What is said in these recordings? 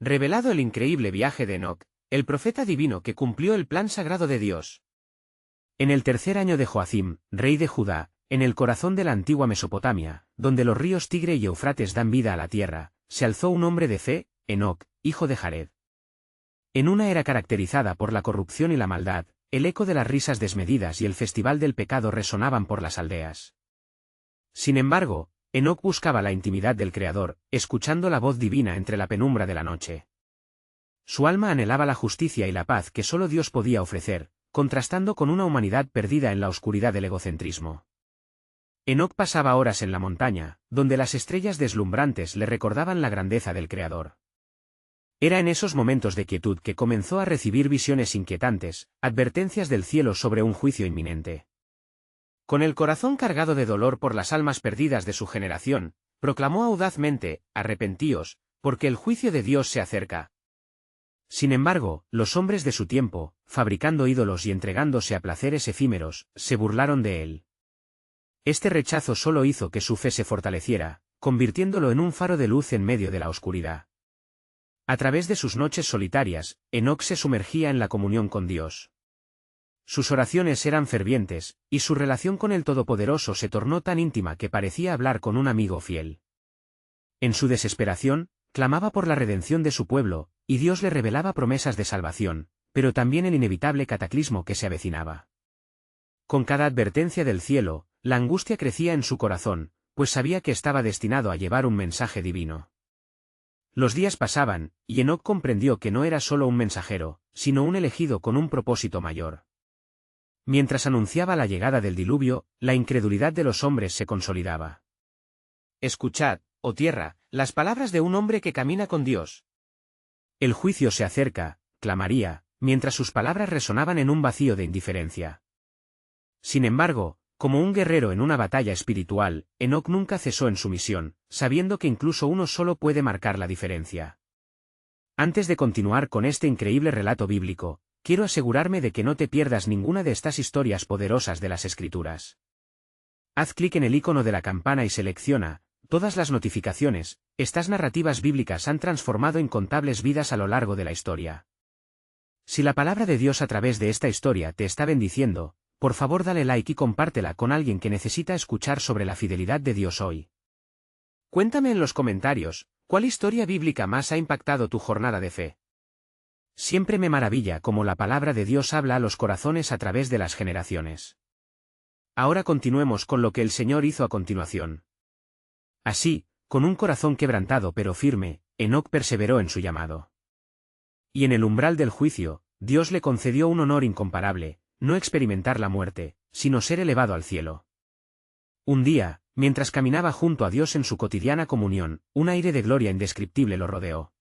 Revelado el increíble viaje de Enoc, el profeta divino que cumplió el plan sagrado de Dios. En el tercer año de Joacim, rey de Judá, en el corazón de la antigua Mesopotamia, donde los ríos Tigre y Eufrates dan vida a la tierra, se alzó un hombre de fe, Enoc, hijo de Jared. En una era caracterizada por la corrupción y la maldad, el eco de las risas desmedidas y el festival del pecado resonaban por las aldeas. Sin embargo, Enoc buscaba la intimidad del Creador, escuchando la voz divina entre la penumbra de la noche. Su alma anhelaba la justicia y la paz que solo Dios podía ofrecer, contrastando con una humanidad perdida en la oscuridad del egocentrismo. Enoc pasaba horas en la montaña, donde las estrellas deslumbrantes le recordaban la grandeza del Creador. Era en esos momentos de quietud que comenzó a recibir visiones inquietantes, advertencias del cielo sobre un juicio inminente. Con el corazón cargado de dolor por las almas perdidas de su generación, proclamó audazmente: «Arrepentíos, porque el juicio de Dios se acerca». Sin embargo, los hombres de su tiempo, fabricando ídolos y entregándose a placeres efímeros, se burlaron de él. Este rechazo solo hizo que su fe se fortaleciera, convirtiéndolo en un faro de luz en medio de la oscuridad. A través de sus noches solitarias, Enoc se sumergía en la comunión con Dios. Sus oraciones eran fervientes, y su relación con el Todopoderoso se tornó tan íntima que parecía hablar con un amigo fiel. En su desesperación, clamaba por la redención de su pueblo, y Dios le revelaba promesas de salvación, pero también el inevitable cataclismo que se avecinaba. Con cada advertencia del cielo, la angustia crecía en su corazón, pues sabía que estaba destinado a llevar un mensaje divino. Los días pasaban, y Enoc comprendió que no era solo un mensajero, sino un elegido con un propósito mayor. Mientras anunciaba la llegada del diluvio, la incredulidad de los hombres se consolidaba. «Escuchad, oh tierra, las palabras de un hombre que camina con Dios. El juicio se acerca», clamaría, mientras sus palabras resonaban en un vacío de indiferencia. Sin embargo, como un guerrero en una batalla espiritual, Enoc nunca cesó en su misión, sabiendo que incluso uno solo puede marcar la diferencia. Antes de continuar con este increíble relato bíblico, quiero asegurarme de que no te pierdas ninguna de estas historias poderosas de las Escrituras. Haz clic en el icono de la campana y selecciona todas las notificaciones. Estas narrativas bíblicas han transformado incontables vidas a lo largo de la historia. Si la palabra de Dios a través de esta historia te está bendiciendo, por favor dale like y compártela con alguien que necesita escuchar sobre la fidelidad de Dios hoy. Cuéntame en los comentarios, ¿cuál historia bíblica más ha impactado tu jornada de fe? Siempre me maravilla cómo la palabra de Dios habla a los corazones a través de las generaciones. Ahora continuemos con lo que el Señor hizo a continuación. Así, con un corazón quebrantado pero firme, Enoc perseveró en su llamado. Y en el umbral del juicio, Dios le concedió un honor incomparable: no experimentar la muerte, sino ser elevado al cielo. Un día, mientras caminaba junto a Dios en su cotidiana comunión, un aire de gloria indescriptible lo rodeó.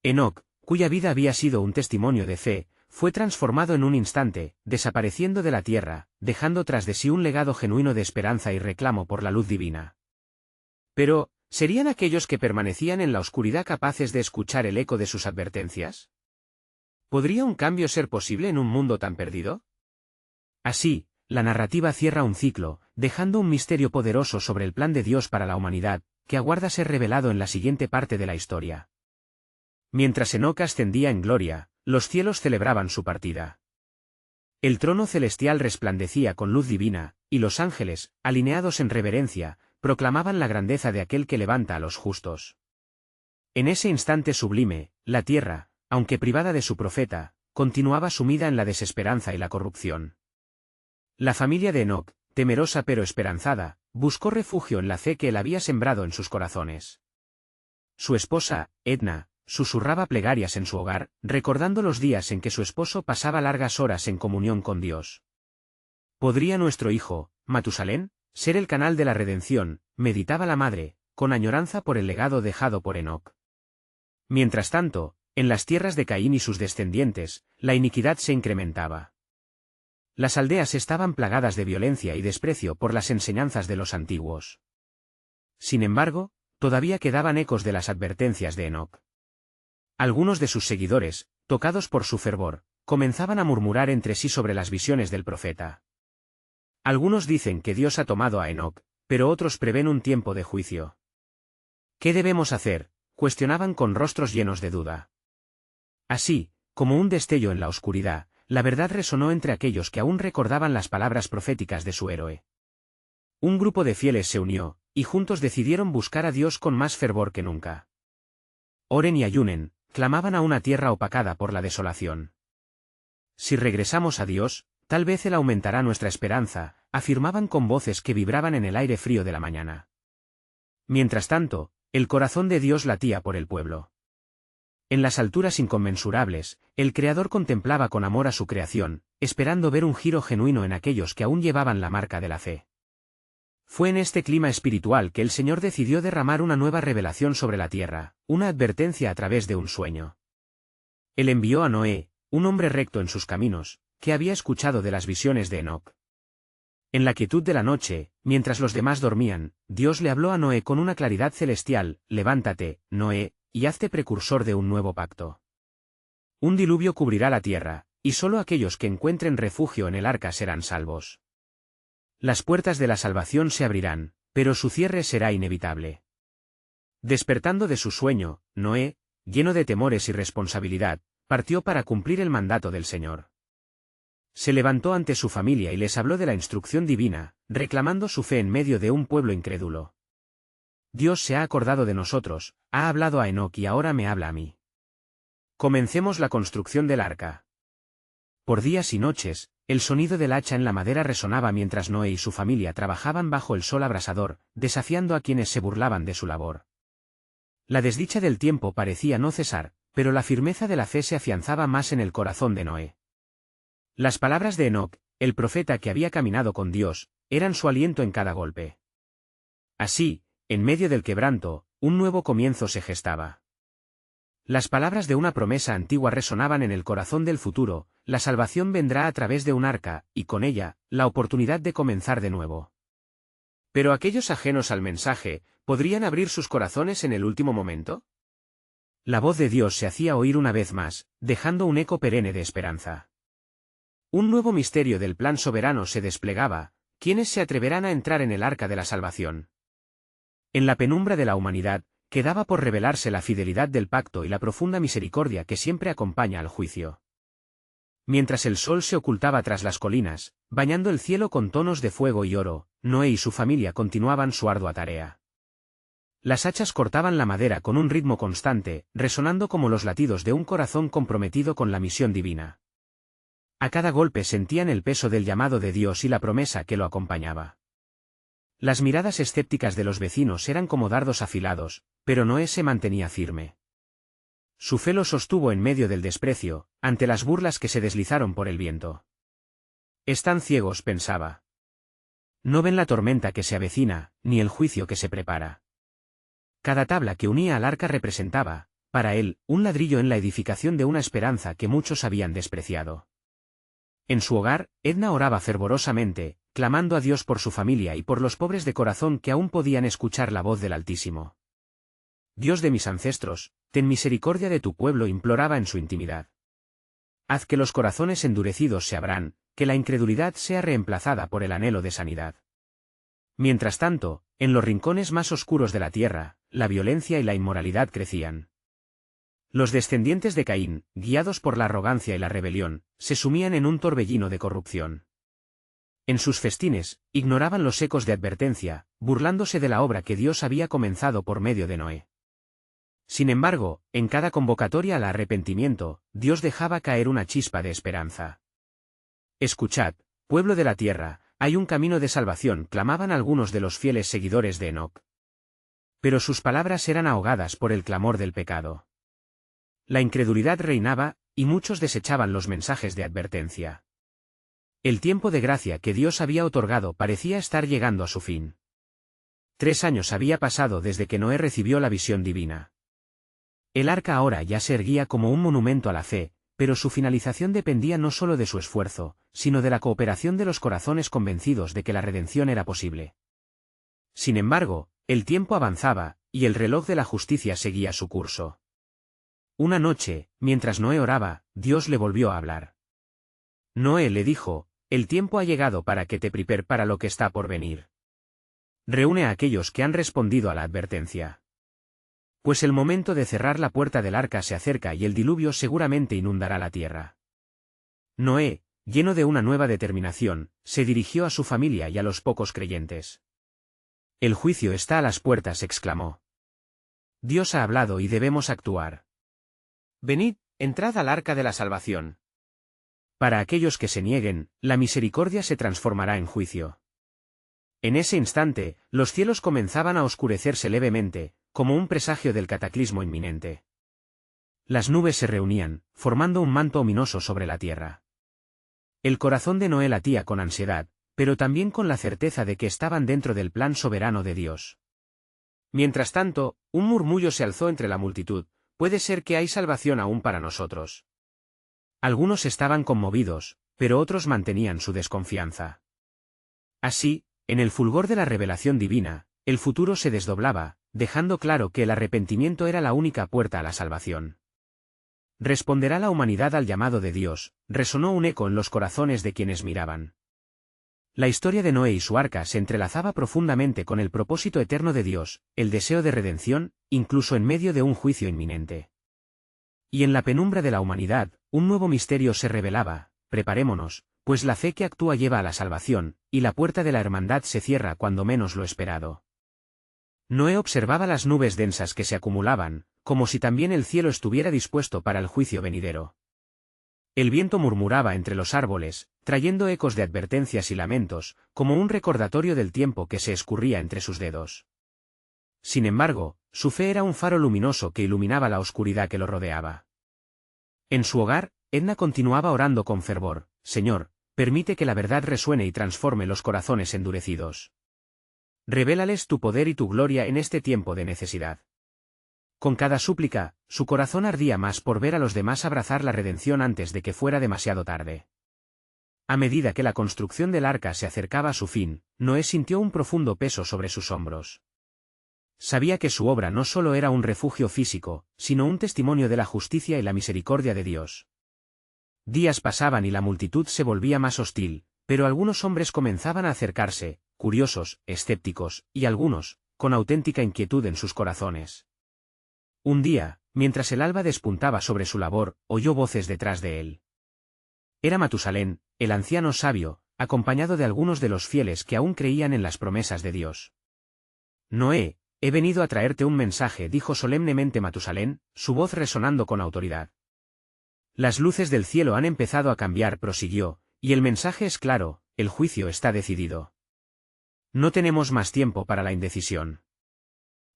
Enoc, cuya vida había sido un testimonio de fe, fue transformado en un instante, desapareciendo de la tierra, dejando tras de sí un legado genuino de esperanza y reclamo por la luz divina. Pero, ¿serían aquellos que permanecían en la oscuridad capaces de escuchar el eco de sus advertencias? ¿Podría un cambio ser posible en un mundo tan perdido? Así, la narrativa cierra un ciclo, dejando un misterio poderoso sobre el plan de Dios para la humanidad, que aguarda ser revelado en la siguiente parte de la historia. Mientras Enoc ascendía en gloria, los cielos celebraban su partida. El trono celestial resplandecía con luz divina, y los ángeles, alineados en reverencia, proclamaban la grandeza de aquel que levanta a los justos. En ese instante sublime, la tierra, aunque privada de su profeta, continuaba sumida en la desesperanza y la corrupción. La familia de Enoc, temerosa pero esperanzada, buscó refugio en la fe que él había sembrado en sus corazones. Su esposa, Edna, susurraba plegarias en su hogar, recordando los días en que su esposo pasaba largas horas en comunión con Dios. ¿Podría nuestro hijo, Matusalén, ser el canal de la redención?, meditaba la madre, con añoranza por el legado dejado por Enoc. Mientras tanto, en las tierras de Caín y sus descendientes, la iniquidad se incrementaba. Las aldeas estaban plagadas de violencia y desprecio por las enseñanzas de los antiguos. Sin embargo, todavía quedaban ecos de las advertencias de Enoc. Algunos de sus seguidores, tocados por su fervor, comenzaban a murmurar entre sí sobre las visiones del profeta. Algunos dicen que Dios ha tomado a Enoc, pero otros prevén un tiempo de juicio. ¿Qué debemos hacer? cuestionaban con rostros llenos de duda. Así, como un destello en la oscuridad, la verdad resonó entre aquellos que aún recordaban las palabras proféticas de su héroe. Un grupo de fieles se unió, y juntos decidieron buscar a Dios con más fervor que nunca. Oren y ayunen, clamaban a una tierra opacada por la desolación. Si regresamos a Dios, tal vez Él aumentará nuestra esperanza, afirmaban con voces que vibraban en el aire frío de la mañana. Mientras tanto, el corazón de Dios latía por el pueblo. En las alturas inconmensurables, el Creador contemplaba con amor a su creación, esperando ver un giro genuino en aquellos que aún llevaban la marca de la fe. Fue en este clima espiritual que el Señor decidió derramar una nueva revelación sobre la tierra, una advertencia a través de un sueño. Él envió a Noé, un hombre recto en sus caminos, que había escuchado de las visiones de Enoc. En la quietud de la noche, mientras los demás dormían, Dios le habló a Noé con una claridad celestial: levántate, Noé, y hazte precursor de un nuevo pacto. Un diluvio cubrirá la tierra, y solo aquellos que encuentren refugio en el arca serán salvos. Las puertas de la salvación se abrirán, pero su cierre será inevitable. Despertando de su sueño, Noé, lleno de temores y responsabilidad, partió para cumplir el mandato del Señor. Se levantó ante su familia y les habló de la instrucción divina, reclamando su fe en medio de un pueblo incrédulo. Dios se ha acordado de nosotros, ha hablado a Enoc y ahora me habla a mí. Comencemos la construcción del arca. Por días y noches, el sonido del hacha en la madera resonaba mientras Noé y su familia trabajaban bajo el sol abrasador, desafiando a quienes se burlaban de su labor. La desdicha del tiempo parecía no cesar, pero la firmeza de la fe se afianzaba más en el corazón de Noé. Las palabras de Enoc, el profeta que había caminado con Dios, eran su aliento en cada golpe. Así, en medio del quebranto, un nuevo comienzo se gestaba. Las palabras de una promesa antigua resonaban en el corazón del futuro: la salvación vendrá a través de un arca, y con ella, la oportunidad de comenzar de nuevo. Pero aquellos ajenos al mensaje, ¿podrían abrir sus corazones en el último momento? La voz de Dios se hacía oír una vez más, dejando un eco perenne de esperanza. Un nuevo misterio del plan soberano se desplegaba: ¿quiénes se atreverán a entrar en el arca de la salvación? En la penumbra de la humanidad, quedaba por revelarse la fidelidad del pacto y la profunda misericordia que siempre acompaña al juicio. Mientras el sol se ocultaba tras las colinas, bañando el cielo con tonos de fuego y oro, Noé y su familia continuaban su ardua tarea. Las hachas cortaban la madera con un ritmo constante, resonando como los latidos de un corazón comprometido con la misión divina. A cada golpe sentían el peso del llamado de Dios y la promesa que lo acompañaba. Las miradas escépticas de los vecinos eran como dardos afilados, pero Noé se mantenía firme. Su fe lo sostuvo en medio del desprecio, ante las burlas que se deslizaron por el viento. Están ciegos, pensaba. No ven la tormenta que se avecina, ni el juicio que se prepara. Cada tabla que unía al arca representaba, para él, un ladrillo en la edificación de una esperanza que muchos habían despreciado. En su hogar, Edna oraba fervorosamente, clamando a Dios por su familia y por los pobres de corazón que aún podían escuchar la voz del Altísimo. Dios de mis ancestros, ten misericordia de tu pueblo, imploraba en su intimidad. Haz que los corazones endurecidos se abran, que la incredulidad sea reemplazada por el anhelo de sanidad. Mientras tanto, en los rincones más oscuros de la tierra, la violencia y la inmoralidad crecían. Los descendientes de Caín, guiados por la arrogancia y la rebelión, se sumían en un torbellino de corrupción. En sus festines, ignoraban los ecos de advertencia, burlándose de la obra que Dios había comenzado por medio de Noé. Sin embargo, en cada convocatoria al arrepentimiento, Dios dejaba caer una chispa de esperanza. Escuchad, pueblo de la tierra, hay un camino de salvación, clamaban algunos de los fieles seguidores de Enoc. Pero sus palabras eran ahogadas por el clamor del pecado. La incredulidad reinaba, y muchos desechaban los mensajes de advertencia. El tiempo de gracia que Dios había otorgado parecía estar llegando a su fin. 3 años había pasado desde que Noé recibió la visión divina. El arca ahora ya se erguía como un monumento a la fe, pero su finalización dependía no solo de su esfuerzo, sino de la cooperación de los corazones convencidos de que la redención era posible. Sin embargo, el tiempo avanzaba, y el reloj de la justicia seguía su curso. Una noche, mientras Noé oraba, Dios le volvió a hablar. Noé, le dijo, el tiempo ha llegado para que te prepares para lo que está por venir. Reúne a aquellos que han respondido a la advertencia. pues el momento de cerrar la puerta del arca se acerca y el diluvio seguramente inundará la tierra. Noé, lleno de una nueva determinación, se dirigió a su familia y a los pocos creyentes. El juicio está a las puertas, exclamó. Dios ha hablado y debemos actuar. Venid, entrad al arca de la salvación. Para aquellos que se nieguen, la misericordia se transformará en juicio. En ese instante, los cielos comenzaban a oscurecerse levemente, como un presagio del cataclismo inminente. Las nubes se reunían, formando un manto ominoso sobre la tierra. El corazón de Noé latía con ansiedad, pero también con la certeza de que estaban dentro del plan soberano de Dios. Mientras tanto, un murmullo se alzó entre la multitud: puede ser que hay salvación aún para nosotros. Algunos estaban conmovidos, pero otros mantenían su desconfianza. Así, en el fulgor de la revelación divina, el futuro se desdoblaba, dejando claro que el arrepentimiento era la única puerta a la salvación. ¿Responderá la humanidad al llamado de Dios?, resonó un eco en los corazones de quienes miraban. La historia de Noé y su arca se entrelazaba profundamente con el propósito eterno de Dios, el deseo de redención, incluso en medio de un juicio inminente. Y en la penumbra de la humanidad, un nuevo misterio se revelaba: preparémonos, pues la fe que actúa lleva a la salvación, y la puerta de la hermandad se cierra cuando menos lo esperado. Noé observaba las nubes densas que se acumulaban, como si también el cielo estuviera dispuesto para el juicio venidero. El viento murmuraba entre los árboles, trayendo ecos de advertencias y lamentos, como un recordatorio del tiempo que se escurría entre sus dedos. Sin embargo, su fe era un faro luminoso que iluminaba la oscuridad que lo rodeaba. En su hogar, Edna continuaba orando con fervor: Señor, permite que la verdad resuene y transforme los corazones endurecidos. Revélales tu poder y tu gloria en este tiempo de necesidad. Con cada súplica, su corazón ardía más por ver a los demás abrazar la redención antes de que fuera demasiado tarde. A medida que la construcción del arca se acercaba a su fin, Noé sintió un profundo peso sobre sus hombros. Sabía que su obra no solo era un refugio físico, sino un testimonio de la justicia y la misericordia de Dios. Días pasaban y la multitud se volvía más hostil, pero algunos hombres comenzaban a acercarse, curiosos, escépticos, y algunos, con auténtica inquietud en sus corazones. Un día, mientras el alba despuntaba sobre su labor, oyó voces detrás de él. Era Matusalén, el anciano sabio, acompañado de algunos de los fieles que aún creían en las promesas de Dios. Noé, he venido a traerte un mensaje, dijo solemnemente Matusalén, su voz resonando con autoridad. Las luces del cielo han empezado a cambiar, prosiguió, y el mensaje es claro: el juicio está decidido. No tenemos más tiempo para la indecisión.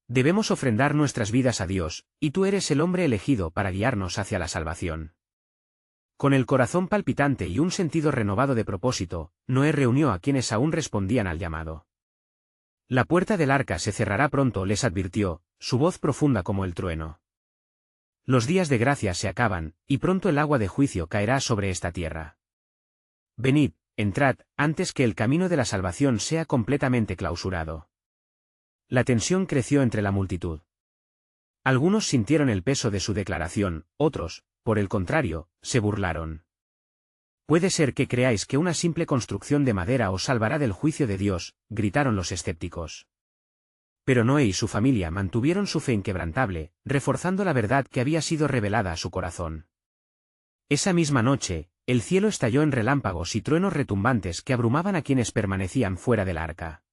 Debemos ofrendar nuestras vidas a Dios, y tú eres el hombre elegido para guiarnos hacia la salvación. Con el corazón palpitante y un sentido renovado de propósito, Noé reunió a quienes aún respondían al llamado. La puerta del arca se cerrará pronto, les advirtió, su voz profunda como el trueno. Los días de gracia se acaban, y pronto el agua de juicio caerá sobre esta tierra. Venid, entrad, antes que el camino de la salvación sea completamente clausurado. La tensión creció entre la multitud. Algunos sintieron el peso de su declaración, otros, por el contrario, se burlaron. Puede ser que creáis que una simple construcción de madera os salvará del juicio de Dios, gritaron los escépticos. Pero Noé y su familia mantuvieron su fe inquebrantable, reforzando la verdad que había sido revelada a su corazón. Esa misma noche, el cielo estalló en relámpagos y truenos retumbantes que abrumaban a quienes permanecían fuera del arca.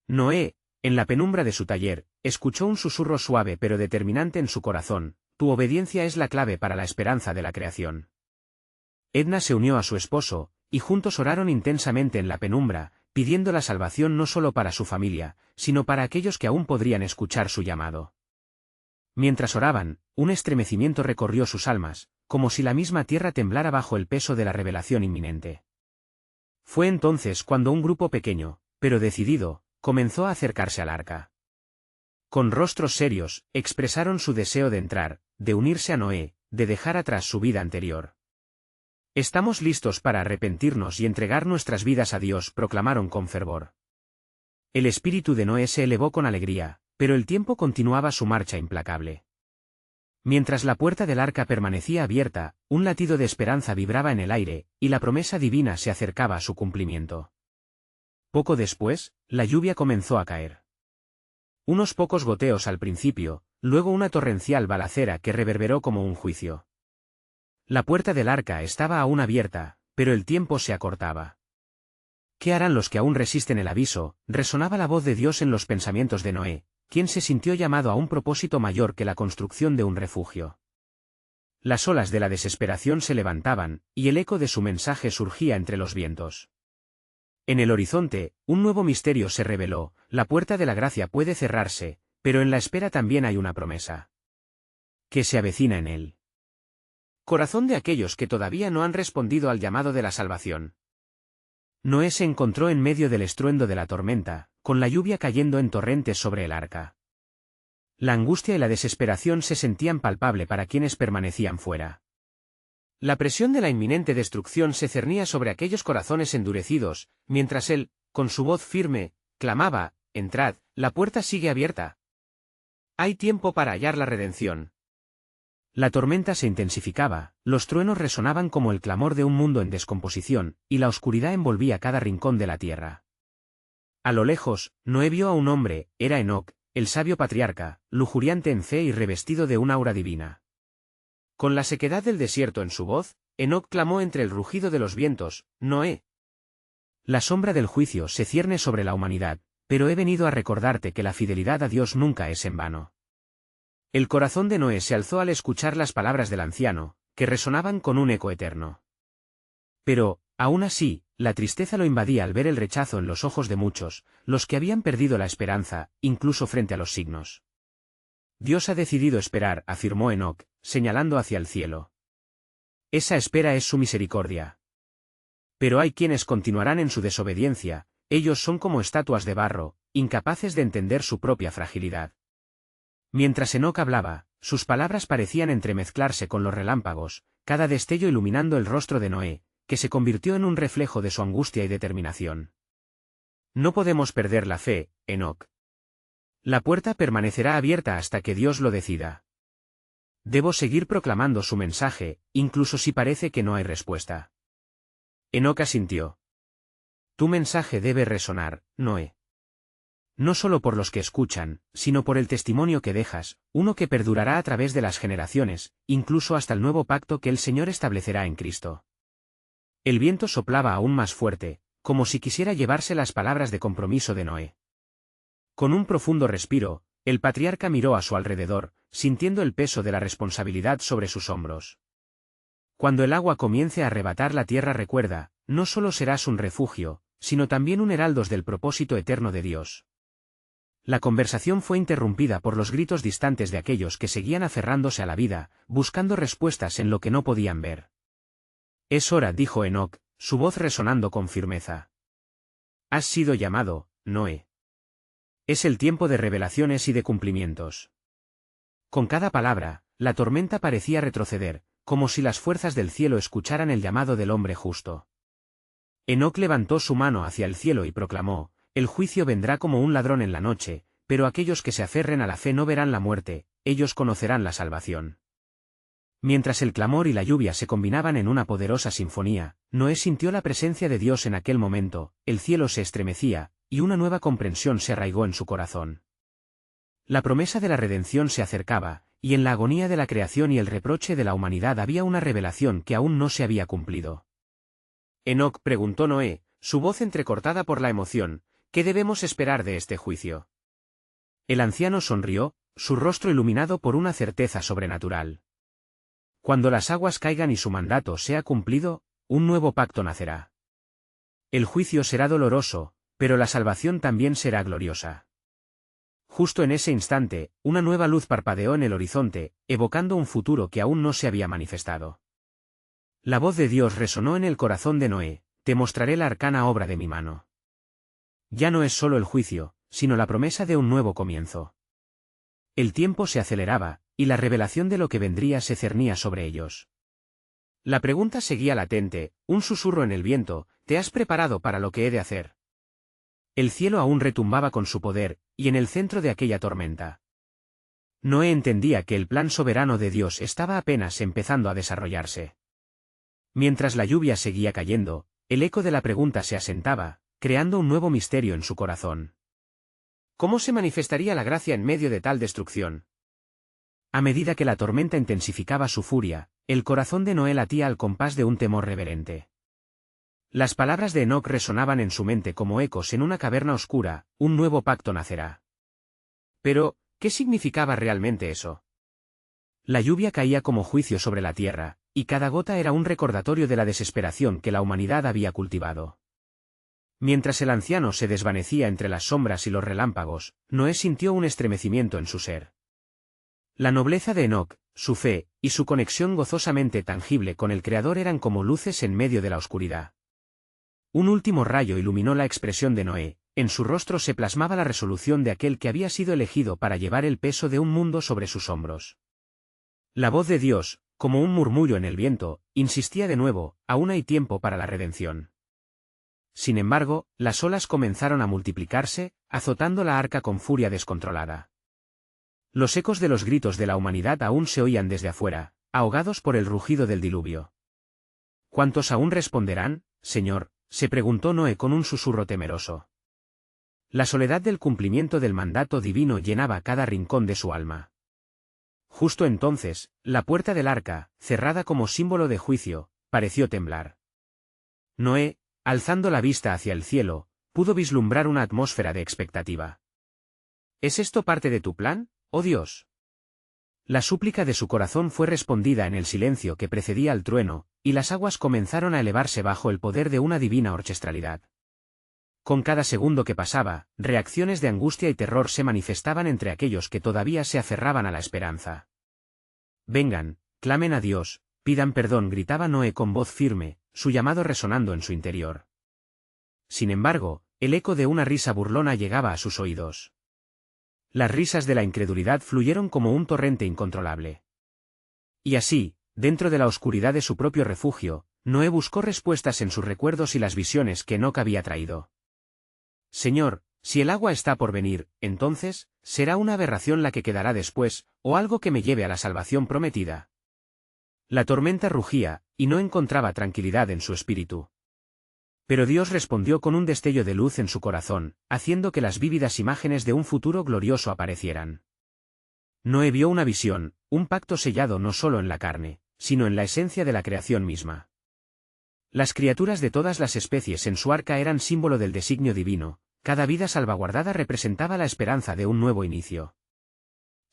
Noé, en la penumbra de su taller, escuchó un susurro suave pero determinante en su corazón: tu obediencia es la clave para la esperanza de la creación. Edna se unió a su esposo, y juntos oraron intensamente en la penumbra, pidiendo la salvación no solo para su familia, sino para aquellos que aún podrían escuchar su llamado. Mientras oraban, un estremecimiento recorrió sus almas, como si la misma tierra temblara bajo el peso de la revelación inminente. Fue entonces cuando un grupo pequeño, pero decidido, comenzó a acercarse al arca. Con rostros serios, expresaron su deseo de entrar, de unirse a Noé, de dejar atrás su vida anterior. Estamos listos para arrepentirnos y entregar nuestras vidas a Dios, proclamaron con fervor. El espíritu de Noé se elevó con alegría, pero el tiempo continuaba su marcha implacable. Mientras la puerta del arca permanecía abierta, un latido de esperanza vibraba en el aire, y la promesa divina se acercaba a su cumplimiento. Poco después, la lluvia comenzó a caer. Unos pocos goteos al principio, luego una torrencial balacera que reverberó como un juicio. La puerta del arca estaba aún abierta, pero el tiempo se acortaba. ¿Qué harán los que aún resisten el aviso? Resonaba la voz de Dios en los pensamientos de Noé, quien se sintió llamado a un propósito mayor que la construcción de un refugio. Las olas de la desesperación se levantaban, y el eco de su mensaje surgía entre los vientos. En el horizonte, un nuevo misterio se reveló: la puerta de la gracia puede cerrarse, pero en la espera también hay una promesa que se avecina en el corazón de aquellos que todavía no han respondido al llamado de la salvación. Noé se encontró en medio del estruendo de la tormenta, con la lluvia cayendo en torrentes sobre el arca. La angustia y la desesperación se sentían palpable para quienes permanecían fuera. La presión de la inminente destrucción se cernía sobre aquellos corazones endurecidos, mientras él, con su voz firme, clamaba: «Entrad, la puerta sigue abierta. Hay tiempo para hallar la redención». La tormenta se intensificaba, los truenos resonaban como el clamor de un mundo en descomposición, y la oscuridad envolvía cada rincón de la tierra. A lo lejos, Noé vio a un hombre, era Enoc, el sabio patriarca, lujuriante en fe y revestido de un aura divina. Con la sequedad del desierto en su voz, Enoc clamó entre el rugido de los vientos: «Noé. La sombra del juicio se cierne sobre la humanidad, pero he venido a recordarte que la fidelidad a Dios nunca es en vano». El corazón de Noé se alzó al escuchar las palabras del anciano, que resonaban con un eco eterno. Pero, aún así, la tristeza lo invadía al ver el rechazo en los ojos de muchos, los que habían perdido la esperanza, incluso frente a los signos. «Dios ha decidido esperar», afirmó Enoc, señalando hacia el cielo. «Esa espera es su misericordia. Pero hay quienes continuarán en su desobediencia, ellos son como estatuas de barro, incapaces de entender su propia fragilidad». Mientras Enoc hablaba, sus palabras parecían entremezclarse con los relámpagos, cada destello iluminando el rostro de Noé, que se convirtió en un reflejo de su angustia y determinación. «No podemos perder la fe, Enoc. La puerta permanecerá abierta hasta que Dios lo decida. Debo seguir proclamando su mensaje, incluso si parece que no hay respuesta». Enoc asintió. «Tu mensaje debe resonar, Noé. No solo por los que escuchan, sino por el testimonio que dejas, uno que perdurará a través de las generaciones, incluso hasta el nuevo pacto que el Señor establecerá en Cristo». El viento soplaba aún más fuerte, como si quisiera llevarse las palabras de compromiso de Noé. Con un profundo respiro, el patriarca miró a su alrededor, sintiendo el peso de la responsabilidad sobre sus hombros. «Cuando el agua comience a arrebatar la tierra, recuerda, no solo serás un refugio, sino también un heraldo del propósito eterno de Dios». La conversación fue interrumpida por los gritos distantes de aquellos que seguían aferrándose a la vida, buscando respuestas en lo que no podían ver. «Es hora», dijo Enoc, su voz resonando con firmeza. «Has sido llamado, Noé. Es el tiempo de revelaciones y de cumplimientos». Con cada palabra, la tormenta parecía retroceder, como si las fuerzas del cielo escucharan el llamado del hombre justo. Enoc levantó su mano hacia el cielo y proclamó: «El juicio vendrá como un ladrón en la noche, pero aquellos que se aferren a la fe no verán la muerte, ellos conocerán la salvación». Mientras el clamor y la lluvia se combinaban en una poderosa sinfonía, Noé sintió la presencia de Dios en aquel momento, el cielo se estremecía, y una nueva comprensión se arraigó en su corazón. La promesa de la redención se acercaba, y en la agonía de la creación y el reproche de la humanidad había una revelación que aún no se había cumplido. «Enoc», preguntó Noé, su voz entrecortada por la emoción, «¿qué debemos esperar de este juicio?». El anciano sonrió, su rostro iluminado por una certeza sobrenatural. «Cuando las aguas caigan y su mandato sea cumplido, un nuevo pacto nacerá. El juicio será doloroso, pero la salvación también será gloriosa». Justo en ese instante, una nueva luz parpadeó en el horizonte, evocando un futuro que aún no se había manifestado. La voz de Dios resonó en el corazón de Noé: «Te mostraré la arcana obra de mi mano». Ya no es solo el juicio, sino la promesa de un nuevo comienzo. El tiempo se aceleraba, y la revelación de lo que vendría se cernía sobre ellos. La pregunta seguía latente, un susurro en el viento: «¿Te has preparado para lo que he de hacer?». El cielo aún retumbaba con su poder, y en el centro de aquella tormenta, Noé entendía que el plan soberano de Dios estaba apenas empezando a desarrollarse. Mientras la lluvia seguía cayendo, el eco de la pregunta se asentaba, creando un nuevo misterio en su corazón. ¿Cómo se manifestaría la gracia en medio de tal destrucción? A medida que la tormenta intensificaba su furia, el corazón de Noé latía al compás de un temor reverente. Las palabras de Enoc resonaban en su mente como ecos en una caverna oscura: un nuevo pacto nacerá. Pero, ¿qué significaba realmente eso? La lluvia caía como juicio sobre la tierra, y cada gota era un recordatorio de la desesperación que la humanidad había cultivado. Mientras el anciano se desvanecía entre las sombras y los relámpagos, Noé sintió un estremecimiento en su ser. La nobleza de Enoc, su fe, y su conexión gozosamente tangible con el Creador eran como luces en medio de la oscuridad. Un último rayo iluminó la expresión de Noé, en su rostro se plasmaba la resolución de aquel que había sido elegido para llevar el peso de un mundo sobre sus hombros. La voz de Dios, como un murmullo en el viento, insistía de nuevo: aún hay tiempo para la redención. Sin embargo, las olas comenzaron a multiplicarse, azotando la arca con furia descontrolada. Los ecos de los gritos de la humanidad aún se oían desde afuera, ahogados por el rugido del diluvio. ¿Cuántos aún responderán, Señor?, se preguntó Noé con un susurro temeroso. La soledad del cumplimiento del mandato divino llenaba cada rincón de su alma. Justo entonces, la puerta del arca, cerrada como símbolo de juicio, pareció temblar. Noé, alzando la vista hacia el cielo, pudo vislumbrar una atmósfera de expectativa. ¿Es esto parte de tu plan, oh Dios? La súplica de su corazón fue respondida en el silencio que precedía al trueno, y las aguas comenzaron a elevarse bajo el poder de una divina orchestralidad. Con cada segundo que pasaba, reacciones de angustia y terror se manifestaban entre aquellos que todavía se aferraban a la esperanza. Vengan, clamen a Dios, pidan perdón, gritaba Noé con voz firme, su llamado resonando en su interior. Sin embargo, el eco de una risa burlona llegaba a sus oídos. Las risas de la incredulidad fluyeron como un torrente incontrolable. Y así, dentro de la oscuridad de su propio refugio, Noé buscó respuestas en sus recuerdos y las visiones que Enoc había traído. Señor, si el agua está por venir, entonces, ¿será una aberración la que quedará después, o algo que me lleve a la salvación prometida? La tormenta rugía, y no encontraba tranquilidad en su espíritu. Pero Dios respondió con un destello de luz en su corazón, haciendo que las vívidas imágenes de un futuro glorioso aparecieran. Noé vio una visión, un pacto sellado no solo en la carne, sino en la esencia de la creación misma. Las criaturas de todas las especies en su arca eran símbolo del designio divino, cada vida salvaguardada representaba la esperanza de un nuevo inicio.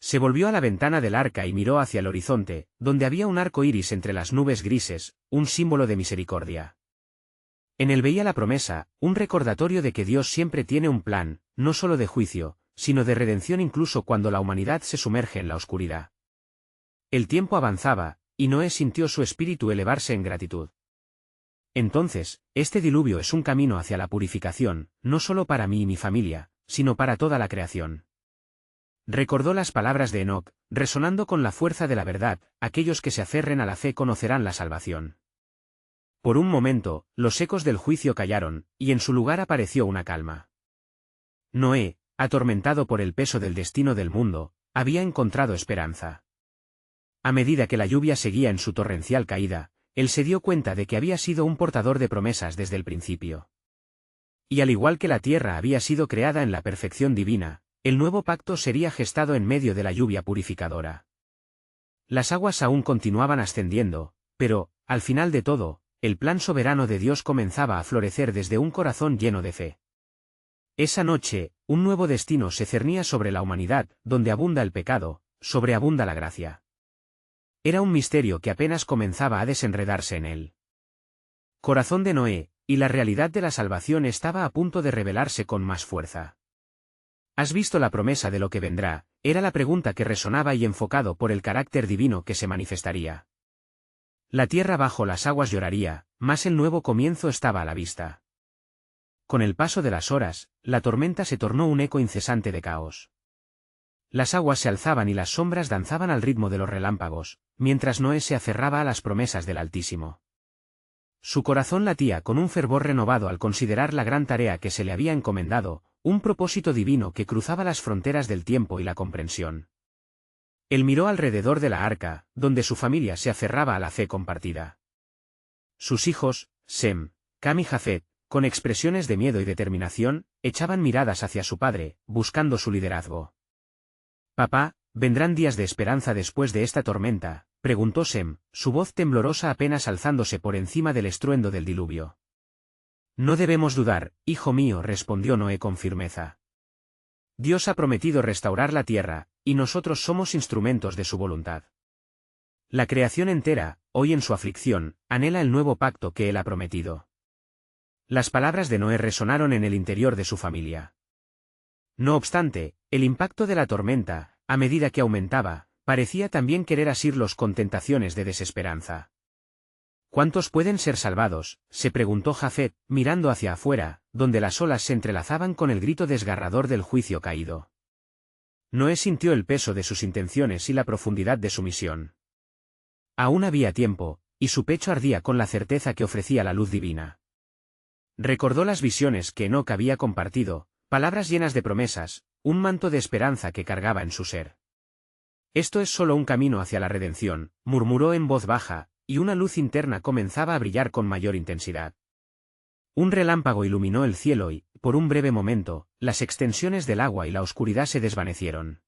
Se volvió a la ventana del arca y miró hacia el horizonte, donde había un arco iris entre las nubes grises, un símbolo de misericordia. En él veía la promesa, un recordatorio de que Dios siempre tiene un plan, no solo de juicio, sino de redención incluso cuando la humanidad se sumerge en la oscuridad. El tiempo avanzaba, y Noé sintió su espíritu elevarse en gratitud. Entonces, este diluvio es un camino hacia la purificación, no solo para mí y mi familia, sino para toda la creación. Recordó las palabras de Enoc, resonando con la fuerza de la verdad: aquellos que se aferren a la fe conocerán la salvación. Por un momento, los ecos del juicio callaron, y en su lugar apareció una calma. Noé, atormentado por el peso del destino del mundo, había encontrado esperanza. A medida que la lluvia seguía en su torrencial caída, él se dio cuenta de que había sido un portador de promesas desde el principio. Y al igual que la tierra había sido creada en la perfección divina, el nuevo pacto sería gestado en medio de la lluvia purificadora. Las aguas aún continuaban ascendiendo, pero, al final de todo, el plan soberano de Dios comenzaba a florecer desde un corazón lleno de fe. Esa noche, un nuevo destino se cernía sobre la humanidad: donde abunda el pecado, sobreabunda la gracia. Era un misterio que apenas comenzaba a desenredarse en él. Corazón de Noé, y la realidad de la salvación estaba a punto de revelarse con más fuerza. ¿Has visto la promesa de lo que vendrá? Era la pregunta que resonaba y enfocado por el carácter divino que se manifestaría. La tierra bajo las aguas lloraría, mas el nuevo comienzo estaba a la vista. Con el paso de las horas, la tormenta se tornó un eco incesante de caos. Las aguas se alzaban y las sombras danzaban al ritmo de los relámpagos, mientras Noé se aferraba a las promesas del Altísimo. Su corazón latía con un fervor renovado al considerar la gran tarea que se le había encomendado, un propósito divino que cruzaba las fronteras del tiempo y la comprensión. Él miró alrededor de la arca, donde su familia se aferraba a la fe compartida. Sus hijos, Sem, Cam y Jafet, con expresiones de miedo y determinación, echaban miradas hacia su padre, buscando su liderazgo. Papá, ¿vendrán días de esperanza después de esta tormenta?, preguntó Sem, su voz temblorosa apenas alzándose por encima del estruendo del diluvio. No debemos dudar, hijo mío, respondió Noé con firmeza. Dios ha prometido restaurar la tierra, y nosotros somos instrumentos de su voluntad. La creación entera, hoy en su aflicción, anhela el nuevo pacto que Él ha prometido. Las palabras de Noé resonaron en el interior de su familia. No obstante, el impacto de la tormenta, a medida que aumentaba, parecía también querer asirlos con tentaciones de desesperanza. ¿Cuántos pueden ser salvados?, se preguntó Jafet, mirando hacia afuera, donde las olas se entrelazaban con el grito desgarrador del juicio caído. Noé sintió el peso de sus intenciones y la profundidad de su misión. Aún había tiempo, y su pecho ardía con la certeza que ofrecía la luz divina. Recordó las visiones que Enoc había compartido, palabras llenas de promesas, un manto de esperanza que cargaba en su ser. Esto es solo un camino hacia la redención, murmuró en voz baja, y una luz interna comenzaba a brillar con mayor intensidad. Un relámpago iluminó el cielo y, por un breve momento, las extensiones del agua y la oscuridad se desvanecieron.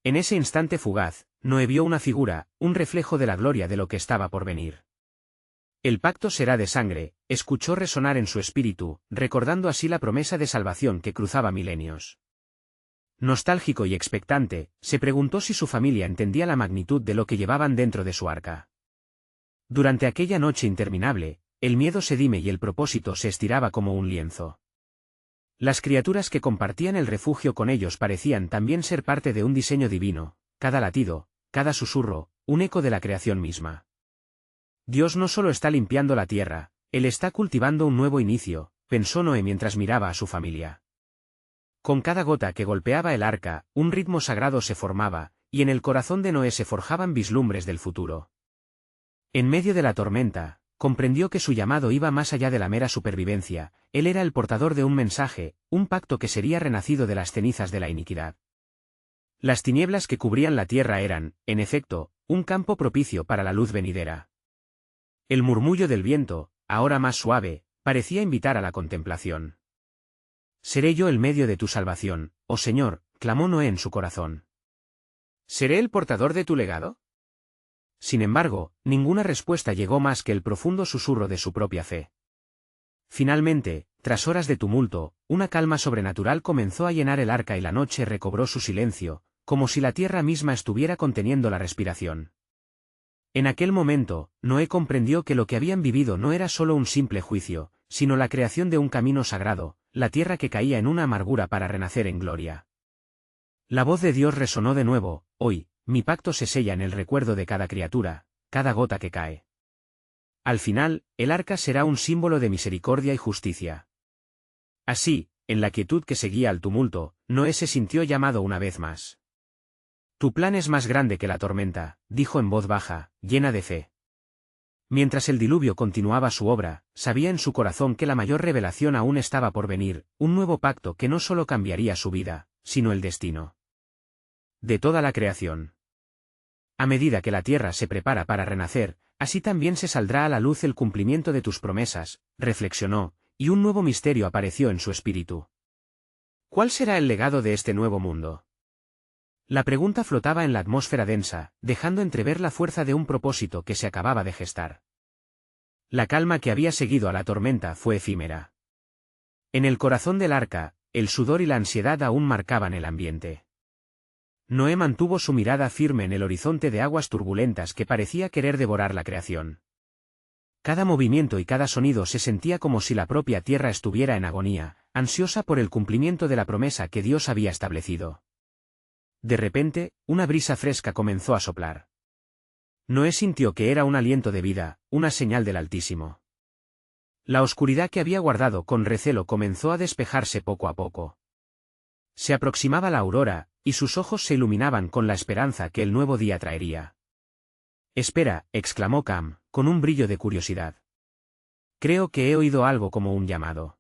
En ese instante fugaz, Noé vio una figura, un reflejo de la gloria de lo que estaba por venir. El pacto será de sangre, escuchó resonar en su espíritu, recordando así la promesa de salvación que cruzaba milenios. Nostálgico y expectante, se preguntó si su familia entendía la magnitud de lo que llevaban dentro de su arca. Durante aquella noche interminable, el miedo se dime y el propósito se estiraba como un lienzo. Las criaturas que compartían el refugio con ellos parecían también ser parte de un diseño divino, cada latido, cada susurro, un eco de la creación misma. Dios no solo está limpiando la tierra, Él está cultivando un nuevo inicio, pensó Noé mientras miraba a su familia. Con cada gota que golpeaba el arca, un ritmo sagrado se formaba, y en el corazón de Noé se forjaban vislumbres del futuro. En medio de la tormenta, comprendió que su llamado iba más allá de la mera supervivencia, él era el portador de un mensaje, un pacto que sería renacido de las cenizas de la iniquidad. Las tinieblas que cubrían la tierra eran, en efecto, un campo propicio para la luz venidera. El murmullo del viento, ahora más suave, parecía invitar a la contemplación. «Seré yo el medio de tu salvación, oh Señor», clamó Noé en su corazón. «¿Seré el portador de tu legado?». Sin embargo, ninguna respuesta llegó más que el profundo susurro de su propia fe. Finalmente, tras horas de tumulto, una calma sobrenatural comenzó a llenar el arca y la noche recobró su silencio, como si la tierra misma estuviera conteniendo la respiración. En aquel momento, Noé comprendió que lo que habían vivido no era solo un simple juicio, sino la creación de un camino sagrado, la tierra que caía en una amargura para renacer en gloria. La voz de Dios resonó de nuevo: «Hoy, mi pacto se sella en el recuerdo de cada criatura, cada gota que cae». Al final, el arca será un símbolo de misericordia y justicia. Así, en la quietud que seguía al tumulto, Noé se sintió llamado una vez más. «Tu plan es más grande que la tormenta», dijo en voz baja, llena de fe. Mientras el diluvio continuaba su obra, sabía en su corazón que la mayor revelación aún estaba por venir, un nuevo pacto que no solo cambiaría su vida, sino el destino de toda la creación. A medida que la tierra se prepara para renacer, así también se saldrá a la luz el cumplimiento de tus promesas, reflexionó, y un nuevo misterio apareció en su espíritu. ¿Cuál será el legado de este nuevo mundo? La pregunta flotaba en la atmósfera densa, dejando entrever la fuerza de un propósito que se acababa de gestar. La calma que había seguido a la tormenta fue efímera. En el corazón del arca, el sudor y la ansiedad aún marcaban el ambiente. Noé mantuvo su mirada firme en el horizonte de aguas turbulentas que parecía querer devorar la creación. Cada movimiento y cada sonido se sentía como si la propia tierra estuviera en agonía, ansiosa por el cumplimiento de la promesa que Dios había establecido. De repente, una brisa fresca comenzó a soplar. Noé sintió que era un aliento de vida, una señal del Altísimo. La oscuridad que había guardado con recelo comenzó a despejarse poco a poco. Se aproximaba la aurora, y sus ojos se iluminaban con la esperanza que el nuevo día traería. «Espera», exclamó Cam, con un brillo de curiosidad. «Creo que he oído algo como un llamado».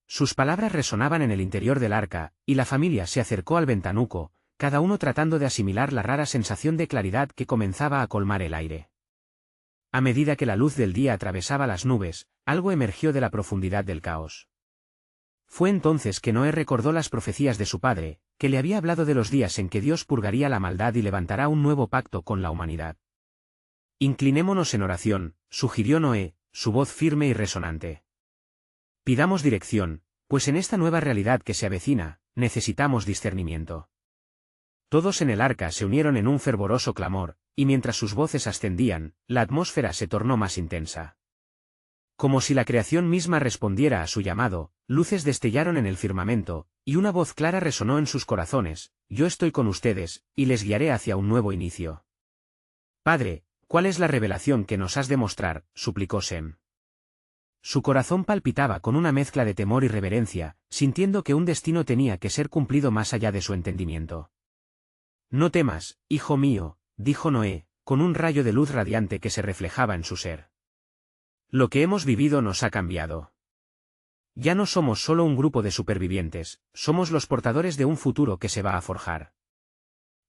Sus palabras resonaban en el interior del arca, y la familia se acercó al ventanuco, cada uno tratando de asimilar la rara sensación de claridad que comenzaba a colmar el aire. A medida que la luz del día atravesaba las nubes, algo emergió de la profundidad del caos. Fue entonces que Noé recordó las profecías de su padre, que le había hablado de los días en que Dios purgaría la maldad y levantará un nuevo pacto con la humanidad. Inclinémonos en oración, sugirió Noé, su voz firme y resonante. Pidamos dirección, pues en esta nueva realidad que se avecina, necesitamos discernimiento. Todos en el arca se unieron en un fervoroso clamor, y mientras sus voces ascendían, la atmósfera se tornó más intensa. Como si la creación misma respondiera a su llamado, luces destellaron en el firmamento, y una voz clara resonó en sus corazones: yo estoy con ustedes, y les guiaré hacia un nuevo inicio. Padre, ¿cuál es la revelación que nos has de mostrar?, suplicó Sem. Su corazón palpitaba con una mezcla de temor y reverencia, sintiendo que un destino tenía que ser cumplido más allá de su entendimiento. No temas, hijo mío, dijo Noé, con un rayo de luz radiante que se reflejaba en su ser. Lo que hemos vivido nos ha cambiado. Ya no somos solo un grupo de supervivientes, somos los portadores de un futuro que se va a forjar.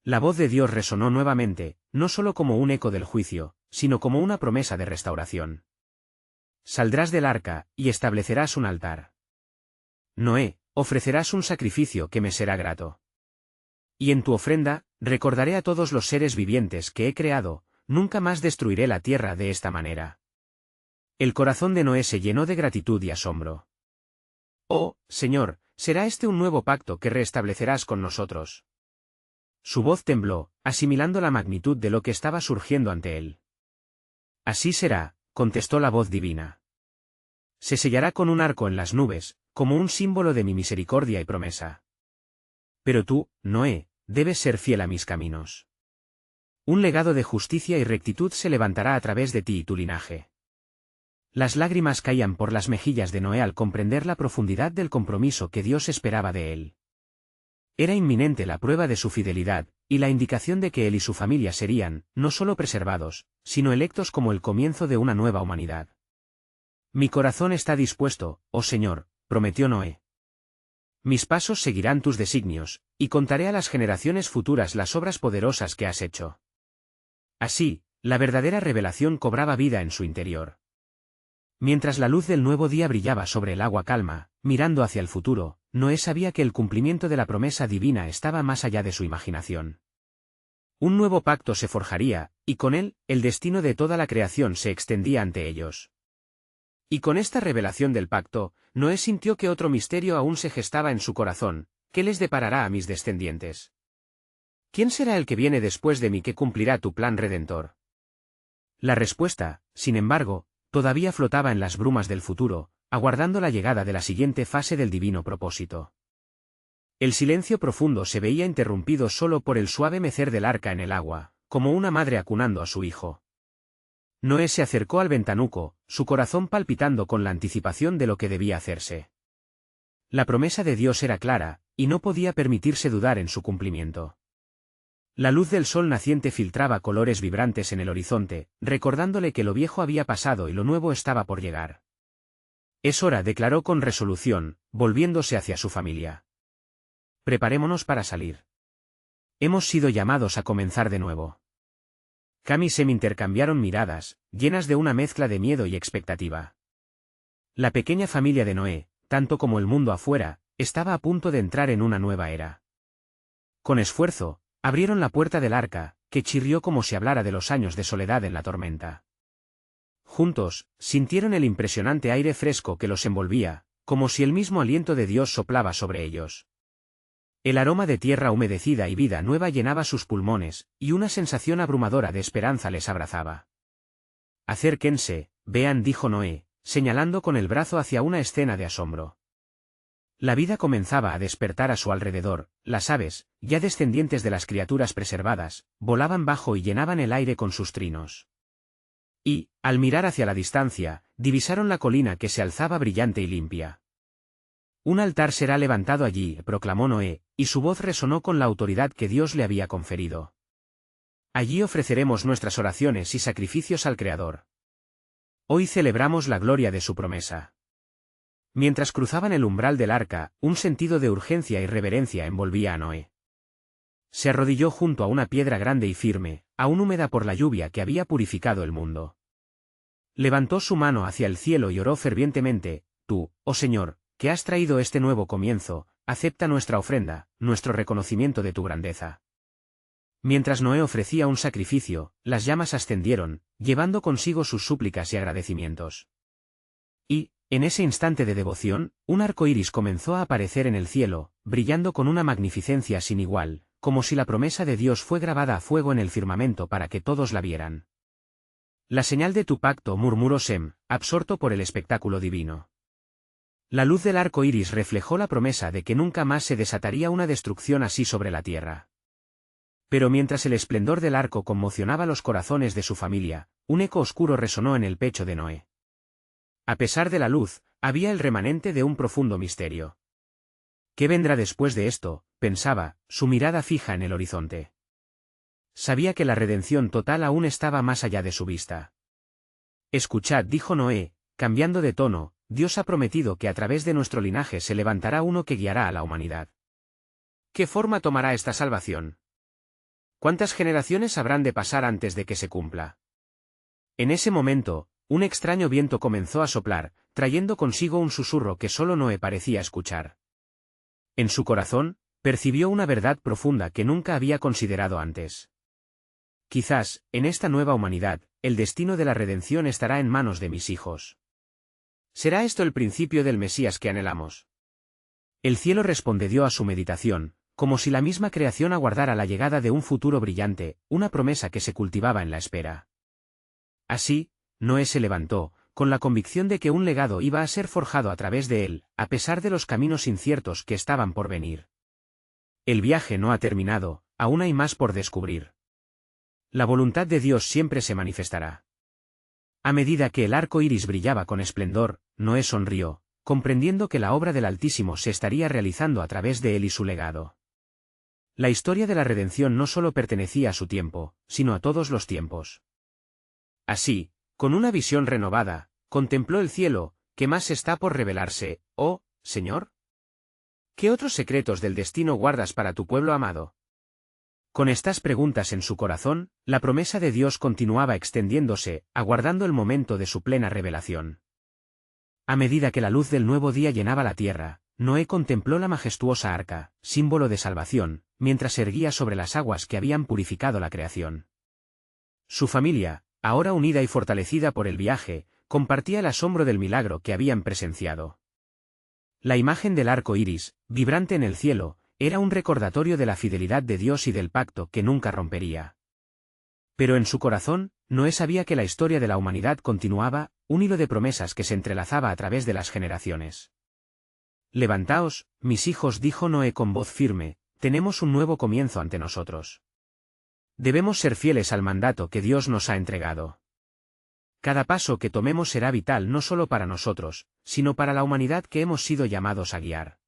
La voz de Dios resonó nuevamente, no solo como un eco del juicio, sino como una promesa de restauración. Saldrás del arca, y establecerás un altar. Noé, ofrecerás un sacrificio que me será grato. Y en tu ofrenda, recordaré a todos los seres vivientes que he creado, nunca más destruiré la tierra de esta manera. El corazón de Noé se llenó de gratitud y asombro. Oh, Señor, ¿será este un nuevo pacto que restablecerás con nosotros? Su voz tembló, asimilando la magnitud de lo que estaba surgiendo ante él. Así será, contestó la voz divina. Se sellará con un arco en las nubes, como un símbolo de mi misericordia y promesa. Pero tú, Noé, debes ser fiel a mis caminos. Un legado de justicia y rectitud se levantará a través de ti y tu linaje. Las lágrimas caían por las mejillas de Noé al comprender la profundidad del compromiso que Dios esperaba de él. Era inminente la prueba de su fidelidad, y la indicación de que él y su familia serían, no solo preservados, sino electos como el comienzo de una nueva humanidad. Mi corazón está dispuesto, oh Señor, prometió Noé. Mis pasos seguirán tus designios, y contaré a las generaciones futuras las obras poderosas que has hecho. Así, la verdadera revelación cobraba vida en su interior. Mientras la luz del nuevo día brillaba sobre el agua calma, mirando hacia el futuro, Noé sabía que el cumplimiento de la promesa divina estaba más allá de su imaginación. Un nuevo pacto se forjaría, y con él, el destino de toda la creación se extendía ante ellos. Y con esta revelación del pacto, Noé sintió que otro misterio aún se gestaba en su corazón: ¿qué les deparará a mis descendientes? ¿Quién será el que viene después de mí que cumplirá tu plan redentor? La respuesta, sin embargo, todavía flotaba en las brumas del futuro, aguardando la llegada de la siguiente fase del divino propósito. El silencio profundo se veía interrumpido solo por el suave mecer del arca en el agua, como una madre acunando a su hijo. Noé se acercó al ventanuco, su corazón palpitando con la anticipación de lo que debía hacerse. La promesa de Dios era clara, y no podía permitirse dudar en su cumplimiento. La luz del sol naciente filtraba colores vibrantes en el horizonte, recordándole que lo viejo había pasado y lo nuevo estaba por llegar. Es hora, declaró con resolución, volviéndose hacia su familia. Preparémonos para salir. Hemos sido llamados a comenzar de nuevo. Cam y Sem intercambiaron miradas, llenas de una mezcla de miedo y expectativa. La pequeña familia de Noé, tanto como el mundo afuera, estaba a punto de entrar en una nueva era. Con esfuerzo, abrieron la puerta del arca, que chirrió como si hablara de los años de soledad en la tormenta. Juntos, sintieron el impresionante aire fresco que los envolvía, como si el mismo aliento de Dios soplaba sobre ellos. El aroma de tierra humedecida y vida nueva llenaba sus pulmones, y una sensación abrumadora de esperanza les abrazaba. Acérquense, vean, dijo Noé, señalando con el brazo hacia una escena de asombro. La vida comenzaba a despertar a su alrededor, las aves, ya descendientes de las criaturas preservadas, volaban bajo y llenaban el aire con sus trinos. Y, al mirar hacia la distancia, divisaron la colina que se alzaba brillante y limpia. Un altar será levantado allí, proclamó Noé, y su voz resonó con la autoridad que Dios le había conferido. Allí ofreceremos nuestras oraciones y sacrificios al Creador. Hoy celebramos la gloria de su promesa. Mientras cruzaban el umbral del arca, un sentido de urgencia y reverencia envolvía a Noé. Se arrodilló junto a una piedra grande y firme, aún húmeda por la lluvia que había purificado el mundo. Levantó su mano hacia el cielo y oró fervientemente: Tú, oh Señor, que has traído este nuevo comienzo, acepta nuestra ofrenda, nuestro reconocimiento de tu grandeza. Mientras Noé ofrecía un sacrificio, las llamas ascendieron, llevando consigo sus súplicas y agradecimientos. Y, en ese instante de devoción, un arco iris comenzó a aparecer en el cielo, brillando con una magnificencia sin igual, como si la promesa de Dios fue grabada a fuego en el firmamento para que todos la vieran. La señal de tu pacto, murmuró Sem, absorto por el espectáculo divino. La luz del arco iris reflejó la promesa de que nunca más se desataría una destrucción así sobre la tierra. Pero mientras el esplendor del arco conmocionaba los corazones de su familia, un eco oscuro resonó en el pecho de Noé. A pesar de la luz, había el remanente de un profundo misterio. ¿Qué vendrá después de esto?, pensaba, su mirada fija en el horizonte. Sabía que la redención total aún estaba más allá de su vista. Escuchad, dijo Noé, cambiando de tono, Dios ha prometido que a través de nuestro linaje se levantará uno que guiará a la humanidad. ¿Qué forma tomará esta salvación? ¿Cuántas generaciones habrán de pasar antes de que se cumpla? En ese momento, un extraño viento comenzó a soplar, trayendo consigo un susurro que solo Noé parecía escuchar. En su corazón, percibió una verdad profunda que nunca había considerado antes. Quizás, en esta nueva humanidad, el destino de la redención estará en manos de mis hijos. ¿Será esto el principio del Mesías que anhelamos? El cielo respondió a su meditación, como si la misma creación aguardara la llegada de un futuro brillante, una promesa que se cultivaba en la espera. Así, Noé se levantó, con la convicción de que un legado iba a ser forjado a través de él, a pesar de los caminos inciertos que estaban por venir. El viaje no ha terminado, aún hay más por descubrir. La voluntad de Dios siempre se manifestará. A medida que el arco iris brillaba con esplendor, Noé sonrió, comprendiendo que la obra del Altísimo se estaría realizando a través de él y su legado. La historia de la redención no solo pertenecía a su tiempo, sino a todos los tiempos. Así, con una visión renovada, contempló el cielo, ¿qué más está por revelarse, oh Señor? ¿Qué otros secretos del destino guardas para tu pueblo amado? Con estas preguntas en su corazón, la promesa de Dios continuaba extendiéndose, aguardando el momento de su plena revelación. A medida que la luz del nuevo día llenaba la tierra, Noé contempló la majestuosa arca, símbolo de salvación, mientras se erguía sobre las aguas que habían purificado la creación. Su familia, ahora unida y fortalecida por el viaje, compartía el asombro del milagro que habían presenciado. La imagen del arco iris, vibrante en el cielo, era un recordatorio de la fidelidad de Dios y del pacto que nunca rompería. Pero en su corazón, Noé sabía que la historia de la humanidad continuaba, un hilo de promesas que se entrelazaba a través de las generaciones. Levantaos, mis hijos, dijo Noé con voz firme, tenemos un nuevo comienzo ante nosotros. Debemos ser fieles al mandato que Dios nos ha entregado. Cada paso que tomemos será vital no solo para nosotros, sino para la humanidad que hemos sido llamados a guiar.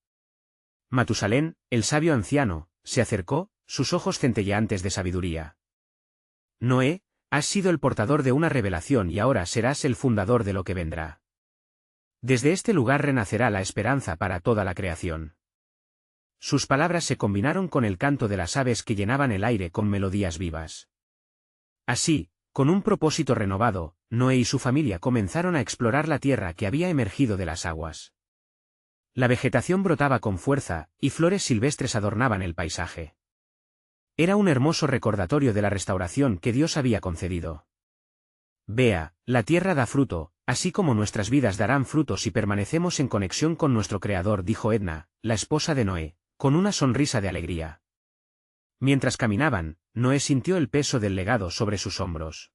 Matusalén, el sabio anciano, se acercó, sus ojos centelleantes de sabiduría. Noé, has sido el portador de una revelación y ahora serás el fundador de lo que vendrá. Desde este lugar renacerá la esperanza para toda la creación. Sus palabras se combinaron con el canto de las aves que llenaban el aire con melodías vivas. Así, con un propósito renovado, Noé y su familia comenzaron a explorar la tierra que había emergido de las aguas. La vegetación brotaba con fuerza, y flores silvestres adornaban el paisaje. Era un hermoso recordatorio de la restauración que Dios había concedido. Vea, la tierra da fruto, así como nuestras vidas darán fruto si permanecemos en conexión con nuestro Creador, dijo Edna, la esposa de Noé, con una sonrisa de alegría. Mientras caminaban, Noé sintió el peso del legado sobre sus hombros.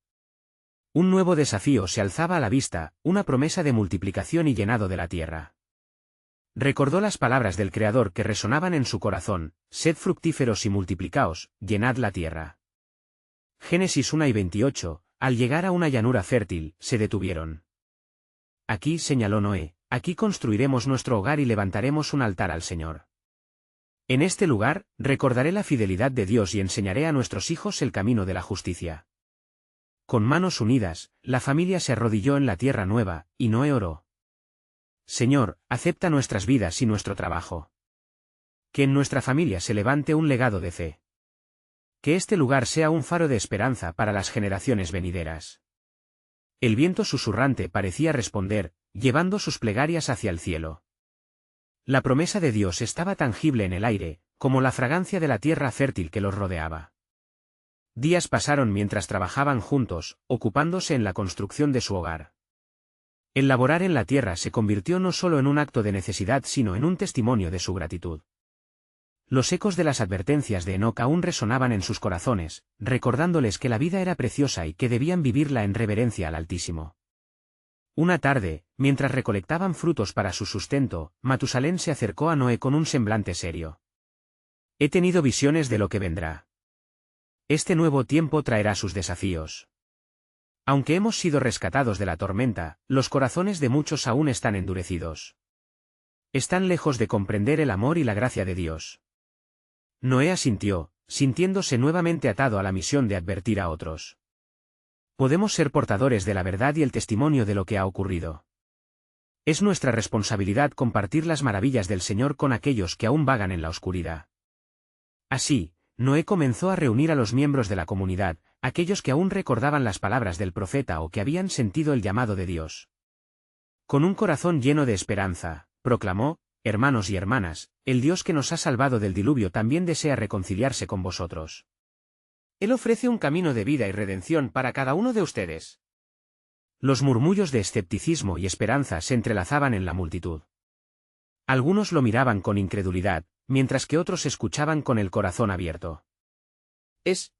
Un nuevo desafío se alzaba a la vista, una promesa de multiplicación y llenado de la tierra. Recordó las palabras del Creador que resonaban en su corazón, sed fructíferos y multiplicaos, llenad la tierra. Génesis 1 y 28, al llegar a una llanura fértil, se detuvieron. Aquí, señaló Noé, aquí construiremos nuestro hogar y levantaremos un altar al Señor. En este lugar, recordaré la fidelidad de Dios y enseñaré a nuestros hijos el camino de la justicia. Con manos unidas, la familia se arrodilló en la tierra nueva, y Noé oró. Señor, acepta nuestras vidas y nuestro trabajo. Que en nuestra familia se levante un legado de fe. Que este lugar sea un faro de esperanza para las generaciones venideras. El viento susurrante parecía responder, llevando sus plegarias hacia el cielo. La promesa de Dios estaba tangible en el aire, como la fragancia de la tierra fértil que los rodeaba. Días pasaron mientras trabajaban juntos, ocupándose en la construcción de su hogar. El laborar en la tierra se convirtió no solo en un acto de necesidad sino en un testimonio de su gratitud. Los ecos de las advertencias de Enoc aún resonaban en sus corazones, recordándoles que la vida era preciosa y que debían vivirla en reverencia al Altísimo. Una tarde, mientras recolectaban frutos para su sustento, Matusalén se acercó a Noé con un semblante serio. He tenido visiones de lo que vendrá. Este nuevo tiempo traerá sus desafíos. Aunque hemos sido rescatados de la tormenta, los corazones de muchos aún están endurecidos. Están lejos de comprender el amor y la gracia de Dios. Noé asintió, sintiéndose nuevamente atado a la misión de advertir a otros. Podemos ser portadores de la verdad y el testimonio de lo que ha ocurrido. Es nuestra responsabilidad compartir las maravillas del Señor con aquellos que aún vagan en la oscuridad. Así, Noé comenzó a reunir a los miembros de la comunidad, aquellos que aún recordaban las palabras del profeta o que habían sentido el llamado de Dios. Con un corazón lleno de esperanza, proclamó: hermanos y hermanas, el Dios que nos ha salvado del diluvio también desea reconciliarse con vosotros. Él ofrece un camino de vida y redención para cada uno de ustedes. Los murmullos de escepticismo y esperanza se entrelazaban en la multitud. Algunos lo miraban con incredulidad, mientras que otros escuchaban con el corazón abierto. «Es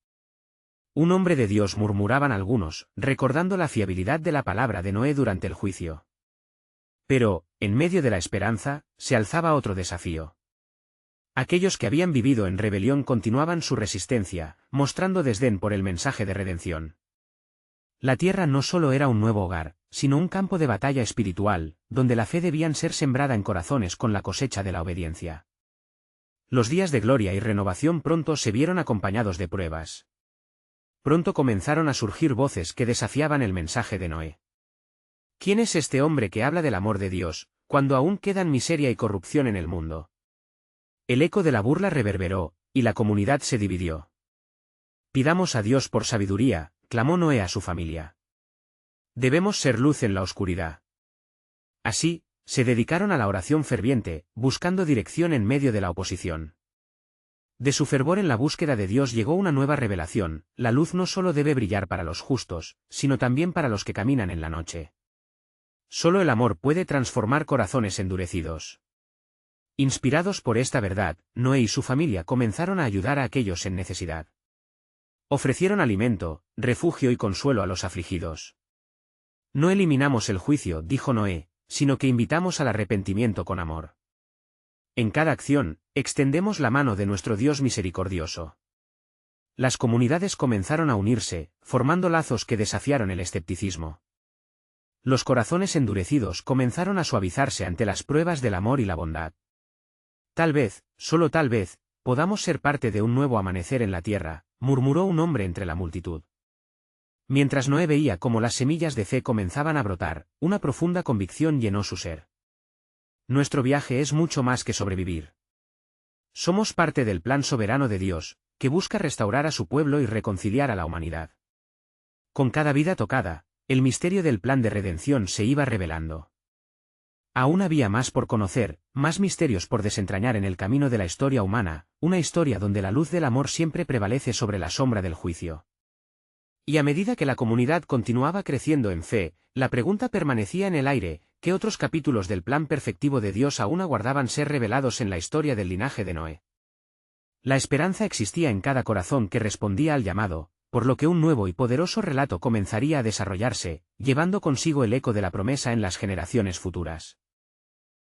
un hombre de Dios», murmuraban algunos, recordando la fiabilidad de la palabra de Noé durante el juicio. Pero, en medio de la esperanza, se alzaba otro desafío. Aquellos que habían vivido en rebelión continuaban su resistencia, mostrando desdén por el mensaje de redención. La tierra no solo era un nuevo hogar, sino un campo de batalla espiritual, donde la fe debían ser sembrada en corazones con la cosecha de la obediencia. Los días de gloria y renovación pronto se vieron acompañados de pruebas. Pronto comenzaron a surgir voces que desafiaban el mensaje de Noé. ¿Quién es este hombre que habla del amor de Dios, cuando aún quedan miseria y corrupción en el mundo? El eco de la burla reverberó, y la comunidad se dividió. Pidamos a Dios por sabiduría, clamó Noé a su familia. Debemos ser luz en la oscuridad. Así, se dedicaron a la oración ferviente, buscando dirección en medio de la oposición. De su fervor en la búsqueda de Dios llegó una nueva revelación: la luz no solo debe brillar para los justos, sino también para los que caminan en la noche. Solo el amor puede transformar corazones endurecidos. Inspirados por esta verdad, Noé y su familia comenzaron a ayudar a aquellos en necesidad. Ofrecieron alimento, refugio y consuelo a los afligidos. No eliminamos el juicio, dijo Noé, sino que invitamos al arrepentimiento con amor. En cada acción, extendemos la mano de nuestro Dios misericordioso. Las comunidades comenzaron a unirse, formando lazos que desafiaron el escepticismo. Los corazones endurecidos comenzaron a suavizarse ante las pruebas del amor y la bondad. Tal vez, solo tal vez, podamos ser parte de un nuevo amanecer en la tierra, murmuró un hombre entre la multitud. Mientras Noé veía cómo las semillas de fe comenzaban a brotar, una profunda convicción llenó su ser. Nuestro viaje es mucho más que sobrevivir. Somos parte del plan soberano de Dios, que busca restaurar a su pueblo y reconciliar a la humanidad. Con cada vida tocada, el misterio del plan de redención se iba revelando. Aún había más por conocer, más misterios por desentrañar en el camino de la historia humana, una historia donde la luz del amor siempre prevalece sobre la sombra del juicio. Y a medida que la comunidad continuaba creciendo en fe, la pregunta permanecía en el aire: ¿qué otros capítulos del plan perfectivo de Dios aún aguardaban ser revelados en la historia del linaje de Noé? La esperanza existía en cada corazón que respondía al llamado, por lo que un nuevo y poderoso relato comenzaría a desarrollarse, llevando consigo el eco de la promesa en las generaciones futuras.